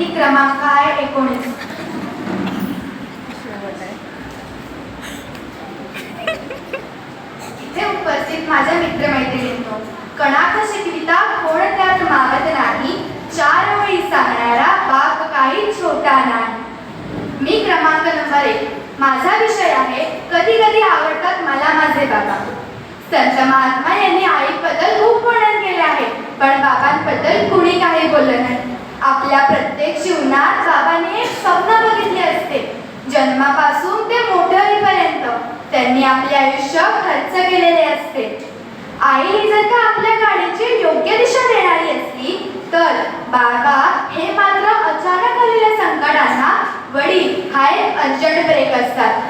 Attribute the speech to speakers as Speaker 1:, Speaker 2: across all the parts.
Speaker 1: ती क्रमांक आहे 19. इथे उपस्थित माझ्या मित्रमैत्रिणींनो, कणाक शिकविता कोण त्यात मागत नाही, 4 ओळी सांगणारा बाप काही छोटा नाही. मी क्रमांक नंबर 1. माझा विषय आहे कधी कधी आवडतात मला माझे बाबा. संत महात्मा यांनी आईबद्दल खूप वर्णन केले आहे, पण बाबांबद्दल कुणी काही बोललं नाही. आपल्या प्रत्येक जीवनात बाबांनी एक स्वप्न बघितले असते. जन्मापासून ते मोठे होईपर्यंत त्यांनी आपले आयुष्य खर्च केलेले असते. आई ही जर का आपल्या गाडीची योग्य दिशा देणारी असली, तर बाबा हे मात्र अचानक आलेल्या संकटांना वडील हा एक अर्जंट ब्रेक असतात.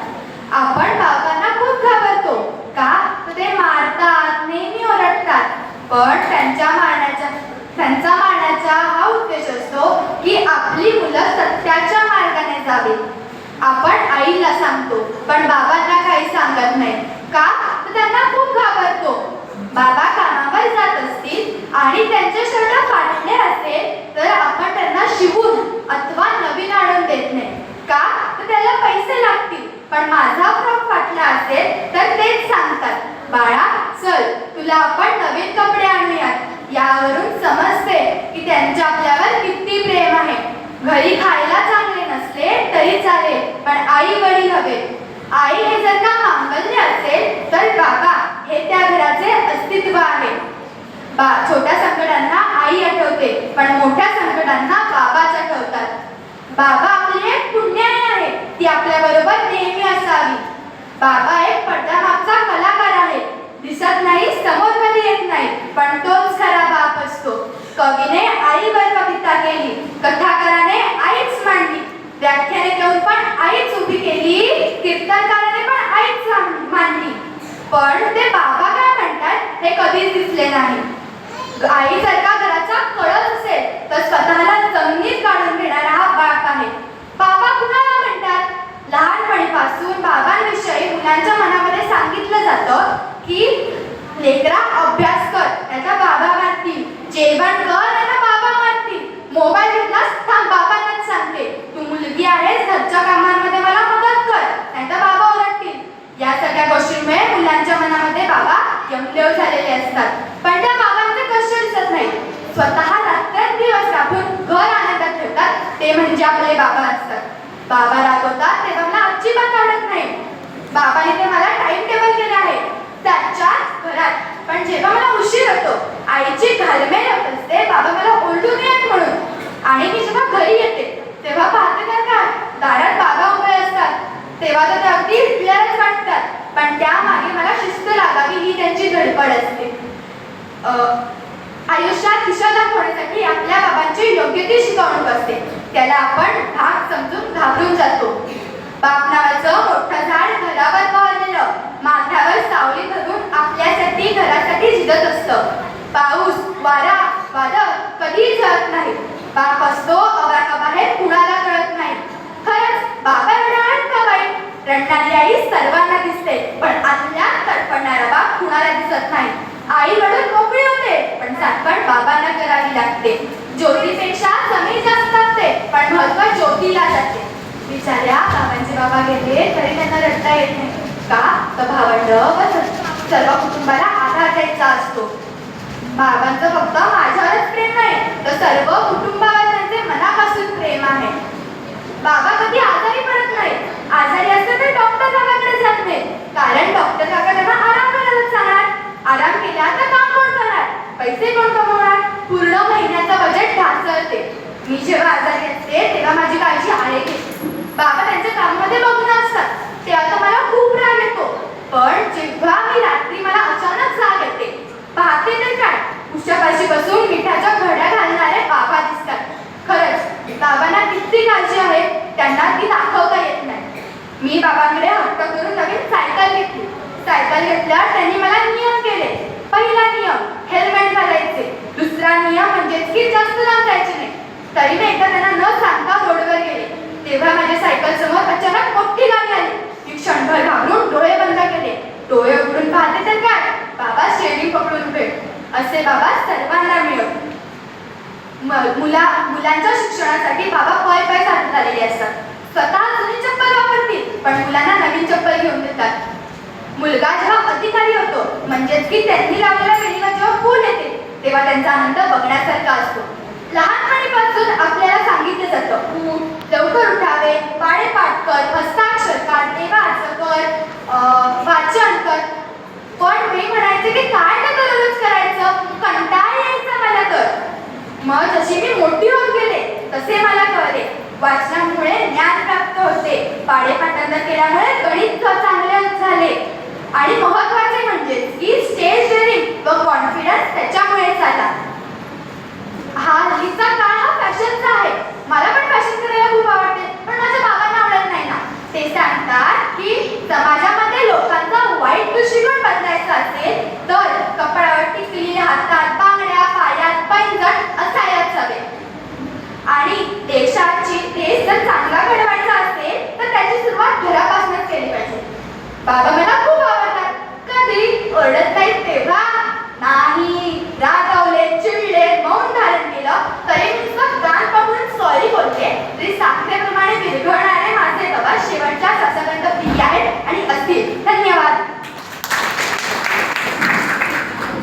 Speaker 1: आपण बाबांना खूप घाबरतो का, ते मारतात, नेहमी ओरडतात, पण त्यांचा मारण्याचा हा उद्देश असतो की आपली मुलं सत्याच्या मार्गाने जावी. आपण आईला सांगतो, पण बाबांना काही सांगत नाही का, तर त्यांना खूप घाबरतो. बाबा कामावर जात असतील आणि त्यांचे शर्ट फाटले असेल तर आपण त्यांना शिवून अथवा नवीन आणून देत नाही का, तर त्याला पैसे लागतील. पण माझा फ्रॉक फाटला असेल तर तेच सांगतात, बाळा चल तुला आपण नवीन कपडे आणूयात. यावरून समजते की त्यांच्या आपल्यावर किती प्रेम आहे. घरी खायला चांगले नसले तरी चालेल, पण आई वडील हवे. आई हे जर का मांगल्य असेल तर बाबा हे त्या घराचे अस्तित्व आहे. छोट्या संकटांना आई आठवते, पण मोठ्या संकटांना बाबाच आठवतात. बाबा आपली एक पुण्याई आहे, ती आपल्या बरोबर नेहमी असावी. बाबा एक पडद्यामागचा कलाकार आहे, दिसत नाही, समोर कधी येत नाही, पण तोच खरा बाप असतो. कवीने आईवर कविता केली, कथाकाराने आईच मांडली, व्याख्याने देऊन पण आईच उभी केली, कीर्तनकाराने पण आईच मांडली. पण ते बाबा काय म्हणतात हे कधीच दिसले नाही. आई जर का घराचा कळस असेल तर स्वतःला जमिनीत काढून घेणारा हा बाप आहे. बाबा कुणाला म्हणतात? लहानपणीपासून बाबांविषयी मुलांच्या मनामध्ये सांगितलं जातं की लेकरा अभ्यास कर, त्याचा बाबा मारतील, जेवण कर, त्याचा बाबा मारतील, मोबाईल घेतलास थांब बाबांनाच सांगते, तू मुलगी आहेस घरच्या कामांमध्ये मला मदत कर, नाहीतर बाबा ओरडतील. या सगळ्या गोष्टींमुळे मुलांच्या मनामध्ये बाबा यमदेव झालेले असतात. पण त्या बाबांचे कष्ट दिसत नाही. स्वतः रात्रंदिवस राबून घर आनंदात ठेवतात, ते म्हणजे आपले बाबा असतात. बाबा रागवतात तेव्हा मला अजिबात आवडत नाही. बाबाने ते मला टाइम टेबल केले आहे त्याच्याच घरात, पण जेव्हा मला उशीर होतो, आईची घालमेल होत असते, बाबा मला ओरडून येत म्हणून, आणि मी जेव्हा घरी येते तेव्हा पाहते तर काय दारात बाबा उभे असतात, तेव्हा तर ते अगदी हिटलरच वाटतात, पण त्यामागे मला शिस्त लागावी ही त्यांची धडपड असते. आयुष्यात दिशा दाखवण्यासाठी आपल्या बाबांची योग्य ती शिकवणूक असते, त्याला आपण धाक समजून घाबरून जातो. बाप नावाचं मोठं झाड घरावर बहरलेलं, माथ्यावर सावली धरून आपल्यासाठी घरासाठी झिजत असतं. पाऊस वारा वादळ कधीही जळत नाही. बाप असतो आवाकाबाहेर कुणाला कळत नाही. खरंच बाबा एवढा आहेत का वाईट? रडणारी आई सर्वांना दिसते, पण आतल्यात तडफडणारा बाप कुणाला दिसत नाही. आई रडून मोकळी होते, पण साठवण बाबांना करावी लागते. ज्योतीपेक्षा जमीन जास्त असते, पण महत्व ज्योतीला जाते. बिचाऱ्या बाबांचे बाबा गेले तरी त्यांना रडता येत नाही का, तर भावंड व सर्व कुटुंबाला आधार द्यायचा असतो. बाबांचं फक्त माझ्यावरच प्रेम नाही, तर सर्व कुटुंबावर त्यांचे मनापासून प्रेम आहे. बाबा कधी आजारी पडत नाही. आजारी असते तर डॉक्टर काकाकडे जात नाही, कारण डॉक्टर काका त्यांना आराम करायला सांगणार. आराम केला तर काम कोण करणार, पैसे कोण कमवणार, पूर्ण महिन्याचा बजेट ढासळते. मी जेव्हा आजारी असते तेव्हा माझी काळजी आहे घेते. बाबा त्यांच्या कामामध्ये बघून असतात, तेव्हा तर मला खूप राग येतो. पण जेव्हा मी रात्री मला अचानक जाग येते, पाहते तर काय उशापाशी बसून मिठाच्या घड्या घालणारे बाबा दिसतात. खरंच बाबांना किती काळजी आहे, त्यांना ती दाखवता येत नाही. मी बाबांकडे हट्ट करून नवीन सायकल घेतली. सायकल घेतल्यावर त्यांनी मला नियम केले. पहिला नियम हेल्मेट घालायचे, दुसरा नियम म्हणजेच की जास्त लांब जायचे नाही. तरी मी एकदा त्यांना न सांगता रोडवर गेले, तेव्हा माझ्या सायकल समोर अचानक मोठी गाडी आली. मी क्षणभर घाबरून डोळे बंद केले. डोळे उघडून पाहते तर काय बाबा स्टेरिंग पकडून उभे. असे बाबा सर्वांना मिळत. मुलांच्या शिक्षणासाठी बाबा म्हणजेच की त्यांनी लावलेल्या वेलीवर जेव्हा फुल येते तेव्हा त्यांचा आनंद बघण्यासारखा असतो. लहानपणीपासून आपल्याला सांगितलं जातं उठ, लवकर उठावे, पाढे पाठ कर, हस्ताक्षर काढ, देवाचं कर, वाचन कर. पण मी म्हणायचे की काय तर दररोज करायचं, कंटाळा यायचा मला तर. मग जशी मी मोठी होत गेले तसे मला कळले वाचनामुळे ज्ञान प्राप्त होते, पाढे पाठांतर केल्यामुळे गणित चांगले झाले आणि महत्त्वाचे म्हणजे की स्टेज डेअरिंग व कॉन्फिडन्स त्याच्यामुळेच आला. हा हल्लीचा काळ हा फॅशनचा आहे. मला पण फॅशन करायला खूप आवडते, पण माझ्या बाबांना आवडत नाही ना. ते सांगतात की समाजामध्ये लोकांचा वाईट दृष्टिकोन बदलायचा असेल तर कपाळावर टिकली, हातात बांगड्या, पायात पैंजण असायलाच हवे. आणि देश जर चांगला घडवायचा असेल तर त्याची सुरुवात घरापासूनच केली पाहिजे. बाबा